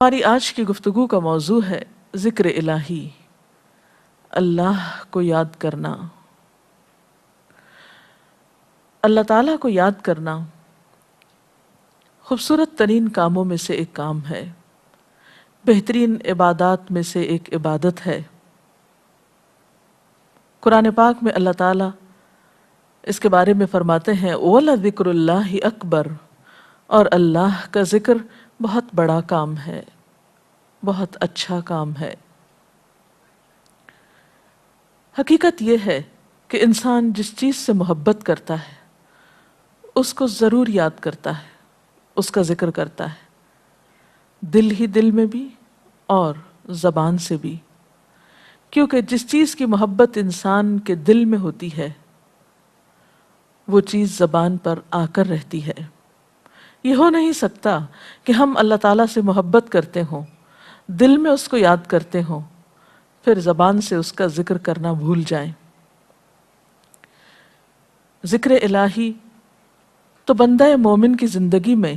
ہماری آج کی گفتگو کا موضوع ہے ذکر الہی، اللہ کو یاد کرنا۔ اللہ تعالیٰ کو یاد کرنا خوبصورت ترین کاموں میں سے ایک کام ہے، بہترین عبادات میں سے ایک عبادت ہے۔ قرآن پاک میں اللہ تعالیٰ اس کے بارے میں فرماتے ہیں وَلَذِكْرُ اللَّهِ أَكْبَرُ، اور اللہ کا ذکر بہت بڑا کام ہے، بہت اچھا کام ہے۔ حقیقت یہ ہے کہ انسان جس چیز سے محبت کرتا ہے اس کو ضرور یاد کرتا ہے، اس کا ذکر کرتا ہے، دل ہی دل میں بھی اور زبان سے بھی، کیونکہ جس چیز کی محبت انسان کے دل میں ہوتی ہے وہ چیز زبان پر آ کر رہتی ہے۔ یہ ہو نہیں سکتا کہ ہم اللہ تعالیٰ سے محبت کرتے ہوں، دل میں اس کو یاد کرتے ہوں، پھر زبان سے اس کا ذکر کرنا بھول جائیں۔ ذکر الہی تو بندہ مومن کی زندگی میں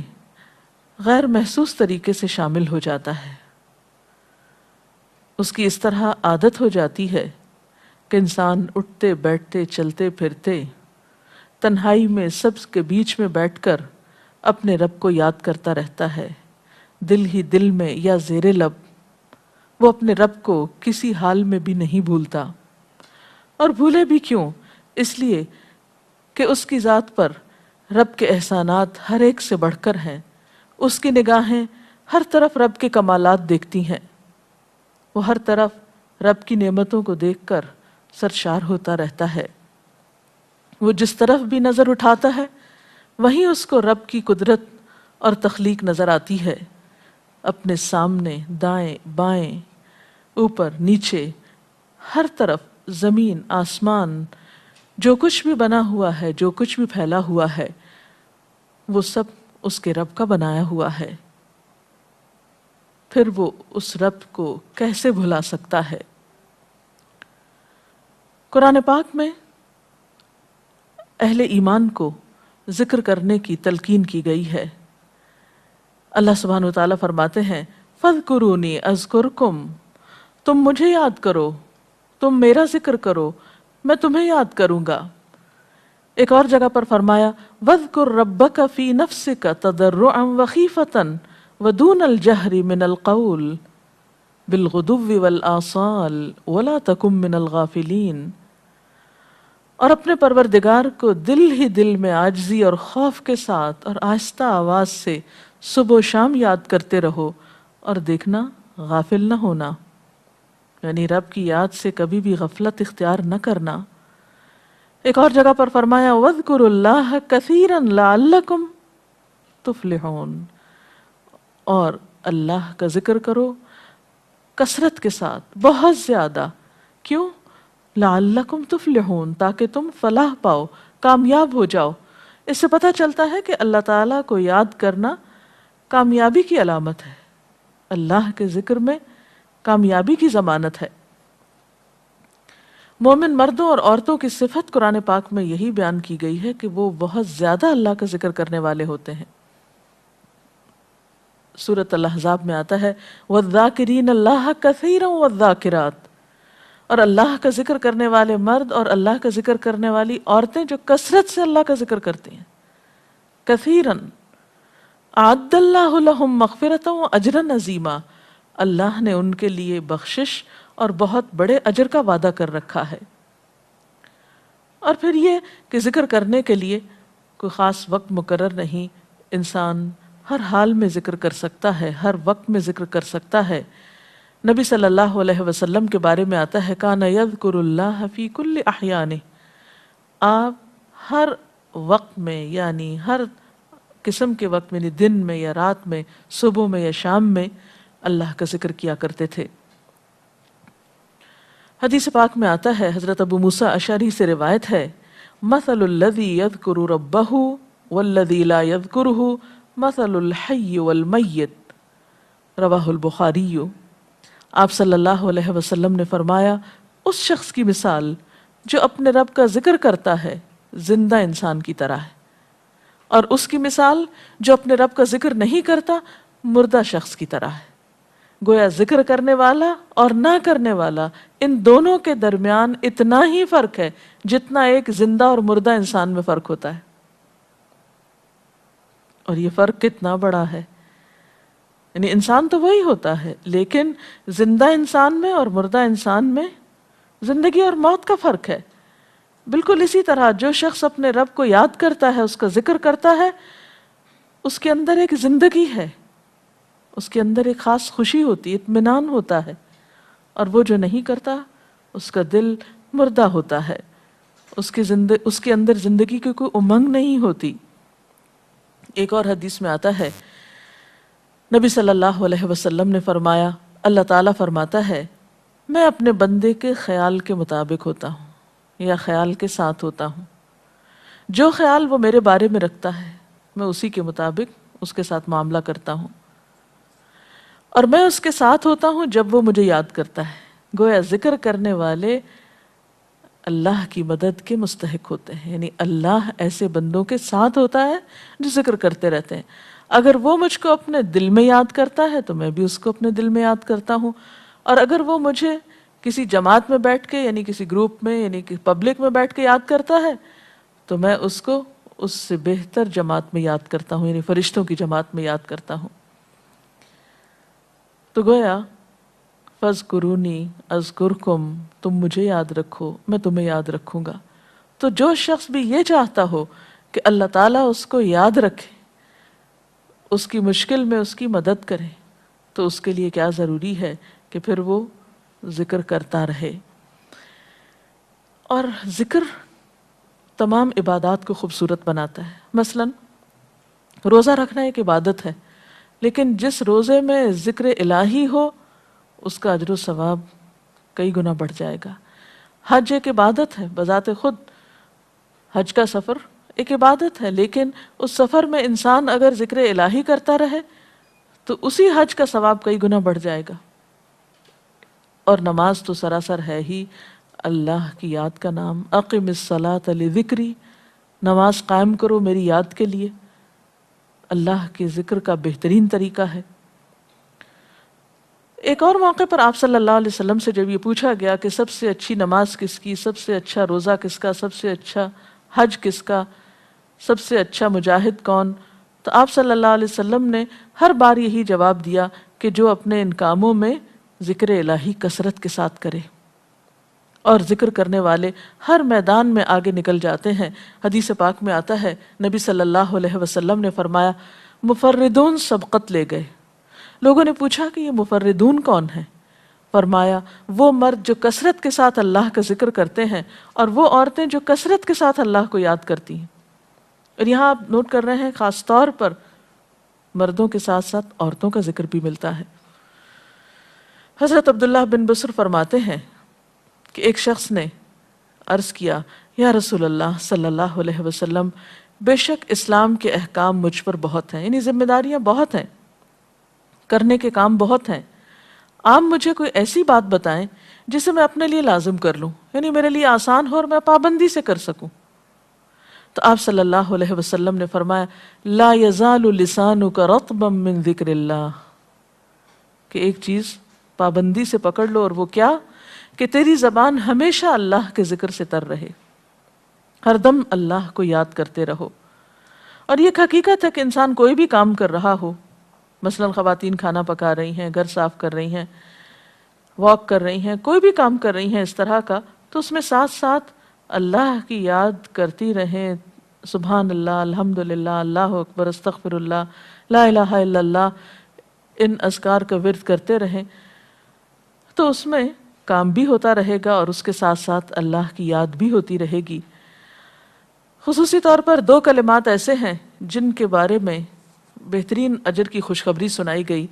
غیر محسوس طریقے سے شامل ہو جاتا ہے۔ اس کی اس طرح عادت ہو جاتی ہے کہ انسان اٹھتے بیٹھتے چلتے پھرتے تنہائی میں سب کے بیچ میں بیٹھ کر اپنے رب کو یاد کرتا رہتا ہے، دل ہی دل میں یا زیر لب۔ وہ اپنے رب کو کسی حال میں بھی نہیں بھولتا، اور بھولے بھی کیوں؟ اس لیے کہ اس کی ذات پر رب کے احسانات ہر ایک سے بڑھ کر ہیں، اس کی نگاہیں ہر طرف رب کے کمالات دیکھتی ہیں، وہ ہر طرف رب کی نعمتوں کو دیکھ کر سرشار ہوتا رہتا ہے۔ وہ جس طرف بھی نظر اٹھاتا ہے وہیں اس کو رب کی قدرت اور تخلیق نظر آتی ہے۔ اپنے سامنے، دائیں بائیں، اوپر نیچے، ہر طرف زمین آسمان، جو کچھ بھی بنا ہوا ہے، جو کچھ بھی پھیلا ہوا ہے، وہ سب اس کے رب کا بنایا ہوا ہے۔ پھر وہ اس رب کو کیسے بھلا سکتا ہے؟ قرآن پاک میں اہل ایمان کو ذکر کرنے کی تلقین کی گئی ہے۔ اللہ سبحانہ و تعالیٰ فرماتے ہیں فَاذْكُرُونِي أَذْكُرْكُمْ، تم مجھے یاد کرو، تم میرا ذکر کرو، میں تمہیں یاد کروں گا۔ ایک اور جگہ پر فرمایا وَاذْكُرْ رَبَّكَ فِي نَفْسِكَ تَضَرُّعًا وَخِيفَةً وَدُونَ الْجَهْرِ مِنَ الْقَوْلِ بِالْغُدُوِّ وَالْآصَالِ وَلَا تَكُن مِّنَ الْغَافِلِينَ، اور اپنے پروردگار کو دل ہی دل میں عاجزی اور خوف کے ساتھ اور آہستہ آواز سے صبح و شام یاد کرتے رہو، اور دیکھنا غافل نہ ہونا، یعنی رب کی یاد سے کبھی بھی غفلت اختیار نہ کرنا۔ ایک اور جگہ پر فرمایا وَاذْكُرُوا اللَّهَ كَثِيرًا لَعَلَّكُمْ تُفْلِحُونَ، اور اللہ کا ذکر کرو کثرت کے ساتھ، بہت زیادہ۔ کیوں؟ لَعَلَّكُمْ تُفْلِحُونَ، تاکہ تم فلاح پاؤ، کامیاب ہو جاؤ۔ اس سے پتہ چلتا ہے کہ اللہ تعالیٰ کو یاد کرنا کامیابی کی علامت ہے، اللہ کے ذکر میں کامیابی کی ضمانت ہے۔ مومن مردوں اور عورتوں کی صفت قرآن پاک میں یہی بیان کی گئی ہے کہ وہ بہت زیادہ اللہ کا ذکر کرنے والے ہوتے ہیں۔ سورۃ الاحزاب میں آتا ہے وَالذَّاكِرِينَ اللَّهَ كَثِيرًا وَالذَّاكِرَاتِ، اور اللہ کا ذکر کرنے والے مرد اور اللہ کا ذکر کرنے والی عورتیں جو کثرت سے اللہ کا ذکر کرتی ہیں۔ کثیراً اعد اللہ لہم مغفرۃ واجرا عظیما، اللہ نے ان کے لیے بخشش اور بہت بڑے اجر کا وعدہ کر رکھا ہے۔ اور پھر یہ کہ ذکر کرنے کے لیے کوئی خاص وقت مقرر نہیں، انسان ہر حال میں ذکر کر سکتا ہے، ہر وقت میں ذکر کر سکتا ہے۔ نبی صلی اللہ علیہ وسلم کے بارے میں آتا ہے کان یذکر اللہ فی کل احیانہ، آپ ہر وقت میں، یعنی ہر قسم کے وقت میں، یعنی دن میں یا رات میں، صبح میں یا شام میں اللہ کا ذکر کیا کرتے تھے۔ حدیث پاک میں آتا ہے، حضرت ابو موسیٰ اشعری سے روایت ہے مثل الذی یذکر ربہ والذی لا یذکرہ مثل الحی والمیت، رواہ البخاری۔ آپ صلی اللہ علیہ وسلم نے فرمایا اس شخص کی مثال جو اپنے رب کا ذکر کرتا ہے زندہ انسان کی طرح ہے، اور اس کی مثال جو اپنے رب کا ذکر نہیں کرتا مردہ شخص کی طرح ہے۔ گویا ذکر کرنے والا اور نہ کرنے والا، ان دونوں کے درمیان اتنا ہی فرق ہے جتنا ایک زندہ اور مردہ انسان میں فرق ہوتا ہے. اور یہ فرق کتنا بڑا ہے. یعنی انسان تو وہی ہوتا ہے، لیکن زندہ انسان میں اور مردہ انسان میں زندگی اور موت کا فرق ہے. بالکل اسی طرح جو شخص اپنے رب کو یاد کرتا ہے، اس کا ذکر کرتا ہے، اس کے اندر ایک زندگی ہے، اس کے اندر ایک خاص خوشی ہوتی ہے، اطمینان ہوتا ہے. اور وہ جو نہیں کرتا اس کا دل مردہ ہوتا ہے، اس کے اندر زندگی کی کوئی امنگ نہیں ہوتی. ایک اور حدیث میں آتا ہے، نبی صلی اللہ علیہ وسلم نے فرمایا، اللہ تعالیٰ فرماتا ہے میں اپنے بندے کے خیال کے مطابق ہوتا ہوں یا خیال کے ساتھ ہوتا ہوں. جو خیال وہ میرے بارے میں رکھتا ہے میں اسی کے مطابق اس کے ساتھ معاملہ کرتا ہوں، اور میں اس کے ساتھ ہوتا ہوں جب وہ مجھے یاد کرتا ہے. گویا ذکر کرنے والے اللہ کی مدد کے مستحق ہوتے ہیں. یعنی اللہ ایسے بندوں کے ساتھ ہوتا ہے جو ذکر کرتے رہتے ہیں. اگر وہ مجھ کو اپنے دل میں یاد کرتا ہے تو میں بھی اس کو اپنے دل میں یاد کرتا ہوں، اور اگر وہ مجھے کسی جماعت میں بیٹھ کے یعنی کسی گروپ میں یعنی کہ پبلک میں بیٹھ کے یاد کرتا ہے تو میں اس کو اس سے بہتر جماعت میں یاد کرتا ہوں، یعنی فرشتوں کی جماعت میں یاد کرتا ہوں. تو گویا فَاذْكُرُونِي أَذْكُرْكُمْ، تم مجھے یاد رکھو میں تمہیں یاد رکھوں گا. تو جو شخص بھی یہ چاہتا ہو کہ اللہ تعالیٰ اس کو یاد رکھے، اس کی مشکل میں اس کی مدد کرے، تو اس کے لیے کیا ضروری ہے کہ پھر وہ ذکر کرتا رہے. اور ذکر تمام عبادات کو خوبصورت بناتا ہے. مثلا روزہ رکھنا ایک عبادت ہے، لیکن جس روزے میں ذکر الہی ہو اس کا اجر و ثواب کئی گنا بڑھ جائے گا. حج ایک عبادت ہے بذات خود، حج کا سفر ایک عبادت ہے، لیکن اس سفر میں انسان اگر ذکر الہی کرتا رہے تو اسی حج کا ثواب کئی گنا بڑھ جائے گا. اور نماز تو سراسر ہے ہی اللہ کی یاد کا نام. اقم الصلاۃ لذکری، نماز قائم کرو میری یاد کے لیے. اللہ کے ذکر کا بہترین طریقہ ہے. ایک اور موقع پر آپ صلی اللہ علیہ وسلم سے جب یہ پوچھا گیا کہ سب سے اچھی نماز کس کی، سب سے اچھا روزہ کس کا، سب سے اچھا حج کس کا، سب سے اچھا مجاہد کون، تو آپ صلی اللہ علیہ وسلم نے ہر بار یہی جواب دیا کہ جو اپنے ان کاموں میں ذکر الہی کثرت کے ساتھ کرے. اور ذکر کرنے والے ہر میدان میں آگے نکل جاتے ہیں. حدیث پاک میں آتا ہے نبی صلی اللہ علیہ وسلم نے فرمایا مفردون سبقت لے گئے. لوگوں نے پوچھا کہ یہ مفردون کون ہیں؟ فرمایا وہ مرد جو کثرت کے ساتھ اللہ کا ذکر کرتے ہیں اور وہ عورتیں جو کثرت کے ساتھ اللہ کو یاد کرتی ہیں. اور یہاں آپ نوٹ کر رہے ہیں خاص طور پر مردوں کے ساتھ ساتھ عورتوں کا ذکر بھی ملتا ہے. حضرت عبداللہ بن بصر فرماتے ہیں کہ ایک شخص نے عرض کیا یا رسول اللہ صلی اللہ علیہ وسلم، بے شک اسلام کے احکام مجھ پر بہت ہیں، یعنی ذمہ داریاں بہت ہیں، کرنے کے کام بہت ہیں. آپ مجھے کوئی ایسی بات بتائیں جسے میں اپنے لیے لازم کر لوں، یعنی میرے لیے آسان ہو اور میں پابندی سے کر سکوں. تو آپ صلی اللہ علیہ وسلم نے فرمایا لا یزال لسانک رطبا من ذکر اللہ، کہ ایک چیز پابندی سے پکڑ لو، اور وہ کیا کہ تیری زبان ہمیشہ اللہ کے ذکر سے تر رہے، ہر دم اللہ کو یاد کرتے رہو. اور یہ ایک حقیقت ہے کہ انسان کوئی بھی کام کر رہا ہو، مثلا خواتین کھانا پکا رہی ہیں، گھر صاف کر رہی ہیں، واک کر رہی ہیں، کوئی بھی کام کر رہی ہیں اس طرح کا، تو اس میں ساتھ ساتھ اللہ کی یاد کرتی رہیں. سبحان اللہ، الحمدللہ، اللہ اکبر، استغفر اللہ، لا الہ الا اللہ، ان اذکار کا ورد کرتے رہیں، تو اس میں کام بھی ہوتا رہے گا اور اس کے ساتھ ساتھ اللہ کی یاد بھی ہوتی رہے گی. خصوصی طور پر 2 کلمات ایسے ہیں جن کے بارے میں بہترین اجر کی خوشخبری سنائی گئی.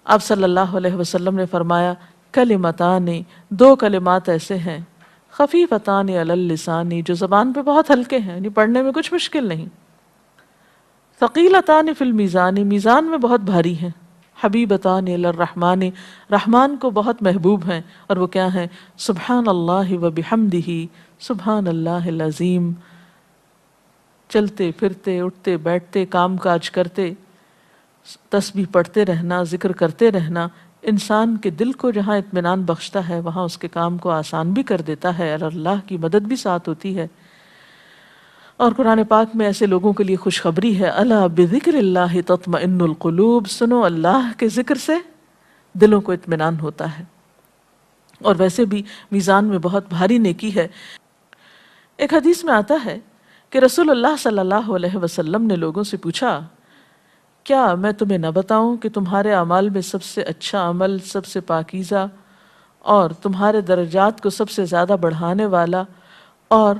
آپ صلی اللہ علیہ وسلم نے فرمایا کلمتان، 2 کلمات ایسے ہیں خفیفتان علی اللسان، جو زبان پہ بہت ہلکے ہیں، یعنی پڑھنے میں کچھ مشکل نہیں. ثقیلتان فی المیزان، میزان میں بہت بھاری ہیں. حبیبتان الی الرحمن، رحمان کو بہت محبوب ہیں، اور وہ کیا ہیں؟ سبحان اللہ و بحمدہ، سبحان اللہ العظیم. چلتے پھرتے، اٹھتے بیٹھتے، کام کاج کرتے تسبیح پڑھتے رہنا، ذکر کرتے رہنا انسان کے دل کو جہاں اطمینان بخشتا ہے وہاں اس کے کام کو آسان بھی کر دیتا ہے اور اللہ کی مدد بھی ساتھ ہوتی ہے۔ اور قرآن پاک میں ایسے لوگوں کے لیے خوشخبری ہے، الا بذکر اللہ تطمئن القلوب، سنو اللہ کے ذکر سے دلوں کو اطمینان ہوتا ہے، اور ویسے بھی میزان میں بہت بھاری نیکی ہے۔ ایک حدیث میں آتا ہے کہ رسول اللہ صلی اللہ علیہ وسلم نے لوگوں سے پوچھا، کیا میں تمہیں نہ بتاؤں کہ تمہارے اعمال میں سب سے اچھا عمل، سب سے پاکیزہ اور تمہارے درجات کو سب سے زیادہ بڑھانے والا، اور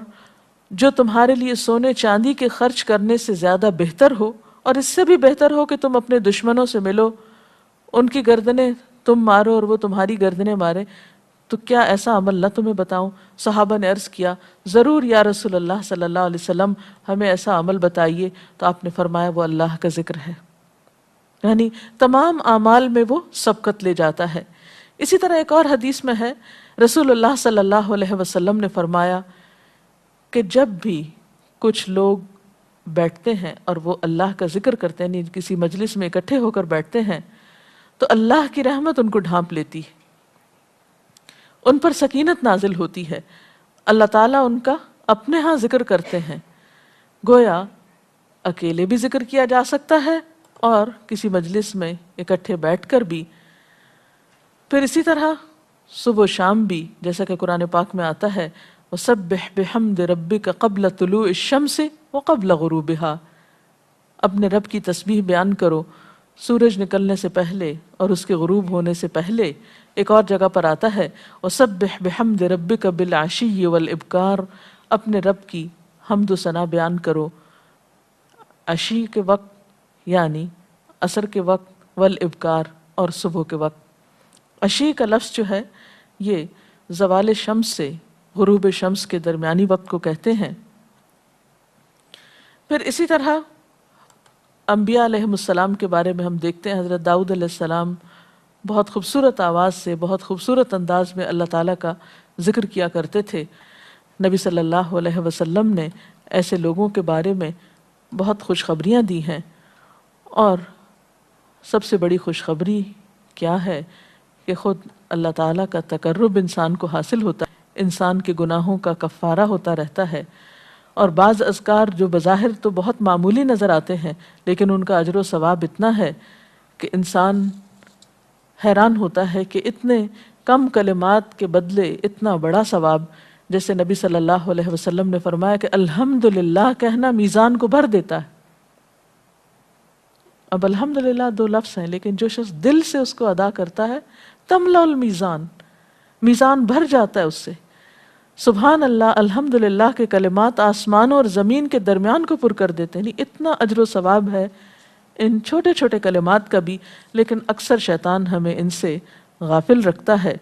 جو تمہارے لیے سونے چاندی کے خرچ کرنے سے زیادہ بہتر ہو، اور اس سے بھی بہتر ہو کہ تم اپنے دشمنوں سے ملو، ان کی گردنیں تم مارو اور وہ تمہاری گردنیں مارے، تو کیا ایسا عمل نہ تمہیں بتاؤں؟ صحابہ نے عرض کیا، ضرور یا رسول اللہ صلی اللہ علیہ وسلم، ہمیں ایسا عمل بتائیے۔ تو آپ نے فرمایا وہ اللہ کا ذکر ہے، یعنی تمام اعمال میں وہ سبقت لے جاتا ہے۔ اسی طرح ایک اور حدیث میں ہے، رسول اللہ صلی اللہ علیہ وسلم نے فرمایا کہ جب بھی کچھ لوگ بیٹھتے ہیں اور وہ اللہ کا ذکر کرتے ہیں، یعنی کسی مجلس میں اکٹھے ہو کر بیٹھتے ہیں، تو اللہ کی رحمت ان کو ڈھانپ لیتی ہے، ان پر سکینت نازل ہوتی ہے، اللہ تعالیٰ ان کا اپنے ہاں ذکر کرتے ہیں۔ گویا اکیلے بھی ذکر کیا جا سکتا ہے اور کسی مجلس میں اکٹھے بیٹھ کر بھی۔ پھر اسی طرح صبح و شام بھی، جیسا کہ قرآن پاک میں آتا ہے، وَسَبِّحْ بِحَمْدِ رَبِّكَ قَبْلَ طُلُوعِ الشَّمْسِ وَقَبْلَ غُرُوبِهَا، اپنے رب کی تسبیح بیان کرو سورج نکلنے سے پہلے اور اس کے غروب ہونے سے پہلے۔ ایک اور جگہ پر آتا ہے وَسَبِّحْ بِحَمْدِ رَبِّكَ بِالْعَشِيِّ وَالْإِبْكَارِ، اپنے رب کی حمد و ثنا بیان کرو عشی کے وقت یعنی عصر کے وقت، والابکار اور صبح کے وقت۔ عشی کا لفظ جو ہے یہ زوال شمس سے غروب شمس کے درمیانی وقت کو کہتے ہیں۔ پھر اسی طرح انبیاء علیہ السلام کے بارے میں ہم دیکھتے ہیں، حضرت داؤد علیہ السلام بہت خوبصورت آواز سے، بہت خوبصورت انداز میں اللہ تعالیٰ کا ذکر کیا کرتے تھے۔ نبی صلی اللہ علیہ وسلم نے ایسے لوگوں کے بارے میں بہت خوشخبریاں دی ہیں، اور سب سے بڑی خوشخبری کیا ہے کہ خود اللہ تعالیٰ کا تقرب انسان کو حاصل ہوتا ہے، انسان کے گناہوں کا کفارہ ہوتا رہتا ہے، اور بعض اذکار جو بظاہر تو بہت معمولی نظر آتے ہیں لیکن ان کا اجر و ثواب اتنا ہے کہ انسان حیران ہوتا ہے کہ اتنے کم کلمات کے بدلے اتنا بڑا ثواب۔ جیسے نبی صلی اللہ علیہ وسلم نے فرمایا کہ الحمدللہ کہنا میزان کو بھر دیتا ہے۔ اب الحمدللہ دو لفظ ہیں، لیکن جو شخص دل سے اس کو ادا کرتا ہے تملا المیزان، میزان بھر جاتا ہے اس سے۔ سبحان اللہ، الحمدللہ کے کلمات آسمان اور زمین کے درمیان کو پر کر دیتے ہیں، یعنی اتنا اجر و ثواب ہے ان چھوٹے چھوٹے کلمات کا بھی، لیکن اکثر شیطان ہمیں ان سے غافل رکھتا ہے۔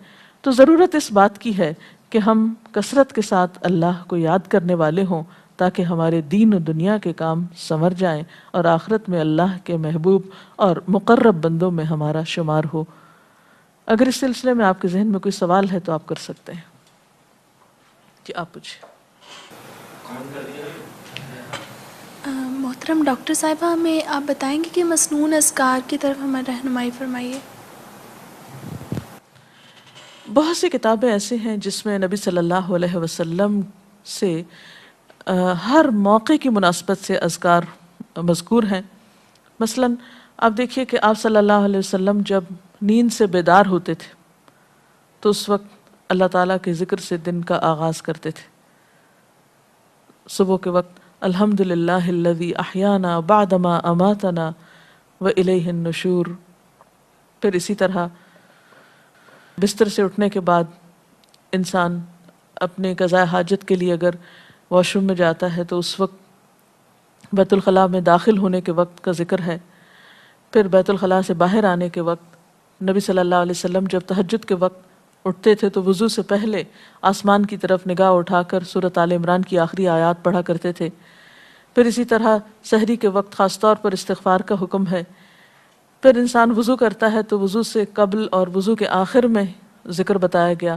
تو ضرورت اس بات کی ہے کہ ہم کثرت کے ساتھ اللہ کو یاد کرنے والے ہوں، تاکہ ہمارے دین و دنیا کے کام سنور جائیں اور آخرت میں اللہ کے محبوب اور مقرب بندوں میں ہمارا شمار ہو۔ اگر اس سلسلے میں آپ کے ذہن میں کوئی سوال ہے تو آپ کر سکتے ہیں۔ جی آپ پوچھیں۔ محترم ڈاکٹر صاحبہ، ہمیں آپ بتائیں گے کہ مسنون اذکار کی طرف ہمیں رہنمائی فرمائیے۔ بہت سی کتابیں ایسے ہیں جس میں نبی صلی اللہ علیہ وسلم سے ہر موقع کی مناسبت سے اذکار مذکور ہیں۔ مثلا آپ دیکھیے کہ آپ صلی اللہ علیہ وسلم جب نیند سے بیدار ہوتے تھے تو اس وقت اللہ تعالیٰ کے ذکر سے دن کا آغاز کرتے تھے۔ صبح کے وقت الحمدللہ الذی احیانا بعدما اماتنا والیہ النشور۔ پھر اسی طرح بستر سے اٹھنے کے بعد انسان اپنے قضاء حاجت کے لیے اگر واش روم میں جاتا ہے تو اس وقت بیت الخلاء میں داخل ہونے کے وقت کا ذکر ہے۔ پھر بیت الخلاء سے باہر آنے کے وقت نبی صلی اللہ علیہ وسلم جب تہجد کے وقت اٹھتے تھے تو وضو سے پہلے آسمان کی طرف نگاہ اٹھا کر سورۃ آل عمران کی آخری آیات پڑھا کرتے تھے۔ پھر اسی طرح سحری کے وقت خاص طور پر استغفار کا حکم ہے۔ پھر انسان وضو کرتا ہے تو وضو سے قبل اور وضو کے آخر میں ذکر بتایا گیا،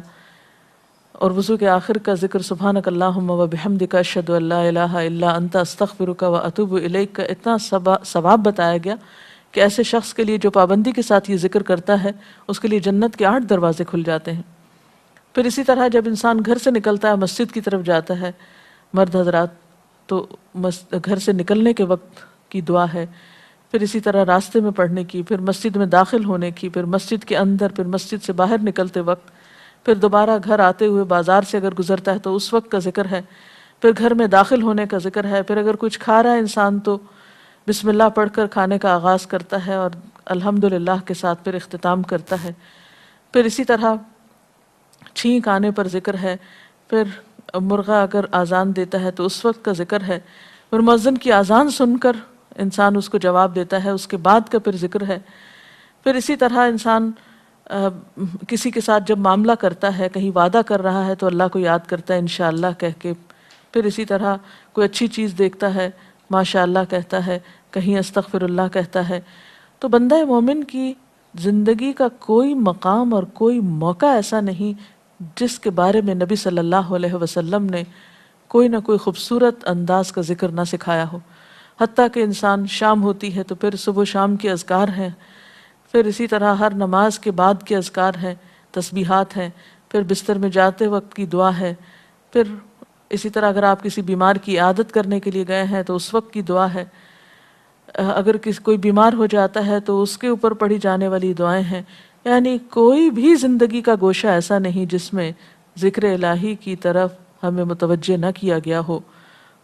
اور وضو کے آخر کا ذکر سبحانک اللہم و بحمدک اشہد ان لا الہ الا انت استغفرک و اتوب الیک کا اتنا ثواب بتایا گیا کہ ایسے شخص کے لیے جو پابندی کے ساتھ یہ ذکر کرتا ہے اس کے لیے جنت کے 8 دروازے کھل جاتے ہیں۔ پھر اسی طرح جب انسان گھر سے نکلتا ہے، مسجد کی طرف جاتا ہے، مرد حضرات، تو گھر سے نکلنے کے وقت کی دعا ہے، پھر اسی طرح راستے میں پڑھنے کی، پھر مسجد میں داخل ہونے کی، پھر مسجد کے اندر، پھر مسجد سے باہر نکلتے وقت، پھر دوبارہ گھر آتے ہوئے بازار سے اگر گزرتا ہے تو اس وقت کا ذکر ہے، پھر گھر میں داخل ہونے کا ذکر ہے، پھر اگر کچھ کھا رہا ہے انسان تو بسم اللہ پڑھ کر کھانے کا آغاز کرتا ہے اور الحمدللہ کے ساتھ پھر اختتام کرتا ہے، پھر اسی طرح چھینک آنے پر ذکر ہے، پھر مرغہ اگر آزان دیتا ہے تو اس وقت کا ذکر ہے، پھر مؤذن کی آزان سن کر انسان اس کو جواب دیتا ہے، اس کے بعد کا پھر ذکر ہے، پھر اسی طرح انسان کسی کے ساتھ جب معاملہ کرتا ہے، کہیں وعدہ کر رہا ہے تو اللہ کو یاد کرتا ہے انشاءاللہ کہہ کے، پھر اسی طرح کوئی اچھی چیز دیکھتا ہے ماشاءاللہ کہتا ہے، کہیں استغفر اللہ کہتا ہے۔ تو بندہ مومن کی زندگی کا کوئی مقام اور کوئی موقع ایسا نہیں جس کے بارے میں نبی صلی اللہ علیہ وسلم نے کوئی نہ کوئی خوبصورت انداز کا ذکر نہ سکھایا ہو۔ حتیٰ کہ انسان شام ہوتی ہے تو پھر صبح و شام کے اذکار ہیں، پھر اسی طرح ہر نماز کے بعد کے اذکار ہیں، تسبیحات ہیں، پھر بستر میں جاتے وقت کی دعا ہے، پھر اسی طرح اگر آپ کسی بیمار کی عیادت کرنے کے لیے گئے ہیں تو اس وقت کی دعا ہے، اگر کوئی بیمار ہو جاتا ہے تو اس کے اوپر پڑھی جانے والی دعائیں ہیں۔ یعنی کوئی بھی زندگی کا گوشہ ایسا نہیں جس میں ذکر الہی کی طرف ہمیں متوجہ نہ کیا گیا ہو۔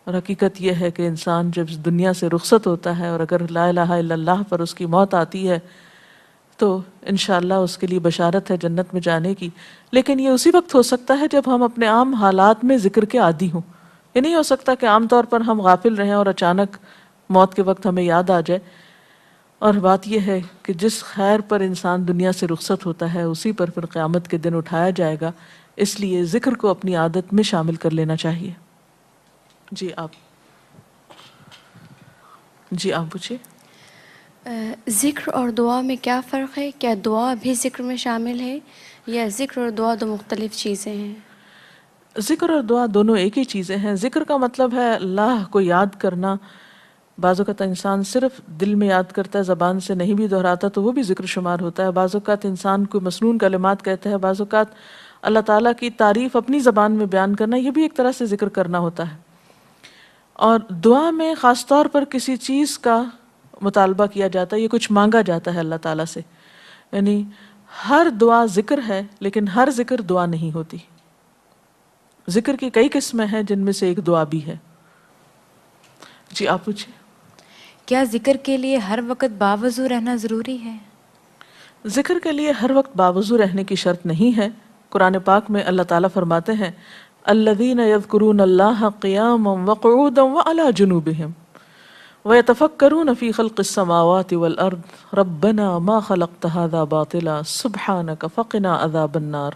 اور حقیقت یہ ہے کہ انسان جب اس دنیا سے رخصت ہوتا ہے اور اگر لا الہ الا اللہ پر اس کی موت آتی ہے تو انشاءاللہ اس کے لیے بشارت ہے جنت میں جانے کی، لیکن یہ اسی وقت ہو سکتا ہے جب ہم اپنے عام حالات میں ذکر کے عادی ہوں۔ یہ نہیں ہو سکتا کہ عام طور پر ہم غافل رہیں اور اچانک موت کے وقت ہمیں یاد آ جائے۔ اور بات یہ ہے کہ جس خیر پر انسان دنیا سے رخصت ہوتا ہے اسی پر پھر قیامت کے دن اٹھایا جائے گا، اس لیے ذکر کو اپنی عادت میں شامل کر لینا چاہیے۔ جی آپ پوچھیے۔ ذکر اور دعا میں کیا فرق ہے؟ کیا دعا بھی ذکر میں شامل ہے یا ذکر اور دعا دو مختلف چیزیں ہیں؟ ذکر اور دعا دونوں ایک ہی چیزیں ہیں۔ ذکر کا مطلب ہے اللہ کو یاد کرنا۔ بعض اوقات انسان صرف دل میں یاد کرتا ہے، زبان سے نہیں بھی دہراتا تو وہ بھی ذکر شمار ہوتا ہے۔ بعض اوقات انسان کوئی مسنون کلمات کہتا ہے، بعض اوقات اللہ تعالیٰ کی تعریف اپنی زبان میں بیان کرنا، یہ بھی ایک طرح سے ذکر کرنا ہوتا ہے۔ اور دعا میں خاص طور پر کسی چیز کا مطالبہ کیا جاتا ہے، یہ کچھ مانگا جاتا ہے اللہ تعالیٰ سے۔ یعنی ہر دعا ذکر ہے لیکن ہر ذکر دعا نہیں ہوتی۔ ذکر کی کئی قسمیں ہیں جن میں سے ایک دعا بھی ہے۔ جی آپ پوچھیں۔ کیا ذکر کے لیے ہر وقت باوضو رہنا ضروری ہے؟ ذکر کے لیے ہر وقت باوضو رہنے کی شرط نہیں ہے۔ قرآن پاک میں اللہ تعالیٰ فرماتے ہیں الذین یذکرون اللہ قیاما وقعودا وعلی جنوبہم وَيَتَفَكَّرُونَ فِي خَلْقِ السَّمَاوَاتِ وَالْأَرْضِ رَبَّنَا مَا خَلَقْتَ هَذَا بَاطِلًا سُبْحَانَكَ فَقِنَا عَذَابَ النَّارِ۔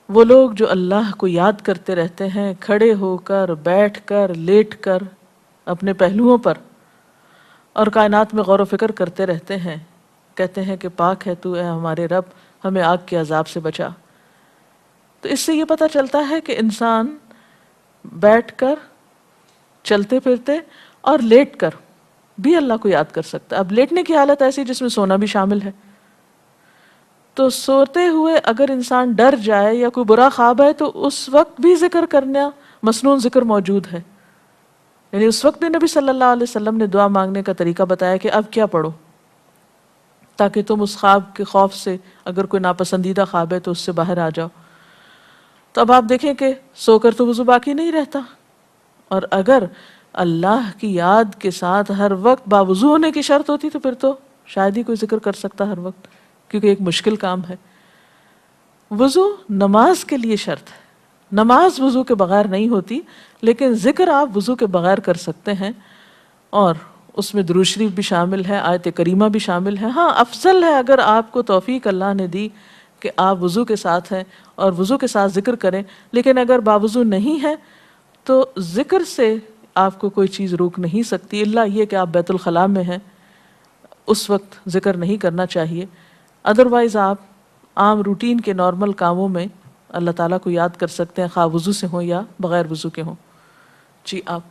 وہ لوگ جو اللہ کو یاد کرتے رہتے ہیں کھڑے ہو کر، بیٹھ کر، لیٹ کر، اپنے پہلوؤں پر، اور کائنات میں غور و فکر کرتے رہتے ہیں، کہتے ہیں کہ پاک ہے تو اے ہمارے رب، ہمیں آگ کے عذاب سے بچا۔ تو اس سے یہ پتہ چلتا ہے کہ انسان بیٹھ کر، چلتے پھرتے اور لیٹ کر بھی اللہ کو یاد کر سکتا ہے۔ اب لیٹنے کی حالت ایسی جس میں سونا بھی شامل ہے، تو سوتے ہوئے اگر انسان ڈر جائے یا کوئی برا خواب ہے تو اس وقت بھی ذکر کرنا، مسنون ذکر موجود ہے۔ یعنی اس وقت بھی نبی صلی اللہ علیہ وسلم نے دعا مانگنے کا طریقہ بتایا کہ اب کیا پڑھو، تاکہ تم اس خواب کے خوف سے، اگر کوئی ناپسندیدہ خواب ہے تو اس سے باہر آ جاؤ۔ تو اب آپ دیکھیں کہ سو کر تو وضو باقی نہیں رہتا، اور اگر اللہ کی یاد کے ساتھ ہر وقت باوضو ہونے کی شرط ہوتی تو پھر تو شاید ہی کوئی ذکر کر سکتا ہر وقت، کیونکہ ایک مشکل کام ہے۔ وضو نماز کے لیے شرط ہے، نماز وضو کے بغیر نہیں ہوتی، لیکن ذکر آپ وضو کے بغیر کر سکتے ہیں، اور اس میں درود شریف بھی شامل ہے، آیت کریمہ بھی شامل ہے۔ ہاں افضل ہے اگر آپ کو توفیق اللہ نے دی کہ آپ وضو کے ساتھ ہیں اور وضو کے ساتھ ذکر کریں، لیکن اگر باوضو نہیں ہے تو ذکر سے آپ کو کوئی چیز روک نہیں سکتی، الا یہ کہ آپ بیت الخلاء میں ہیں، اس وقت ذکر نہیں کرنا چاہیے۔ ادروائز آپ عام روٹین کے نارمل کاموں میں اللہ تعالیٰ کو یاد کر سکتے ہیں، خواہ وضو سے ہوں یا بغیر وضو کے ہوں۔ جی آپ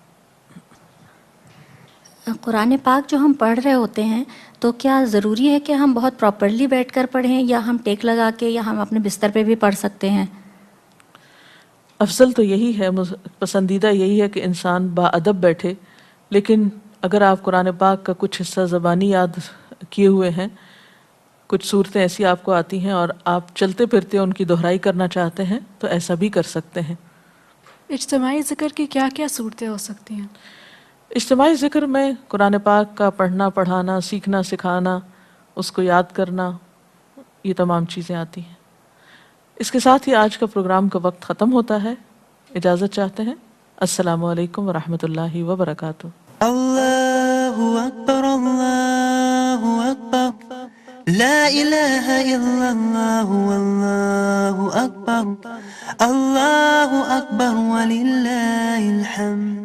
قرآن پاک جو ہم پڑھ رہے ہوتے ہیں تو کیا ضروری ہے کہ ہم بہت پراپرلی بیٹھ کر پڑھیں یا ہم ٹیک لگا کے یا ہم اپنے بستر پہ بھی پڑھ سکتے ہیں؟ افضل تو یہی ہے، پسندیدہ یہی ہے کہ انسان باادب بیٹھے، لیکن اگر آپ قرآن پاک کا کچھ حصہ زبانی یاد کیے ہوئے ہیں، کچھ صورتیں ایسی آپ کو آتی ہیں اور آپ چلتے پھرتے ان کی دہرائی کرنا چاہتے ہیں تو ایسا بھی کر سکتے ہیں۔ اجتماعی ذکر کی کیا کیا صورتیں ہو سکتی ہیں؟ اجتماعی ذکر میں قرآن پاک کا پڑھنا، پڑھانا، سیکھنا، سکھانا، اس کو یاد کرنا، یہ تمام چیزیں آتی ہیں۔ اس کے ساتھ ہی آج کا پروگرام کا وقت ختم ہوتا ہے، اجازت چاہتے ہیں۔ السلام علیکم ورحمۃ اللہ وبرکاتہ۔ اللہ اکبر، اللہ اکبر، لا الہ الا اللہ، اللہ اکبر، اللہ اکبر وللہ الحمد۔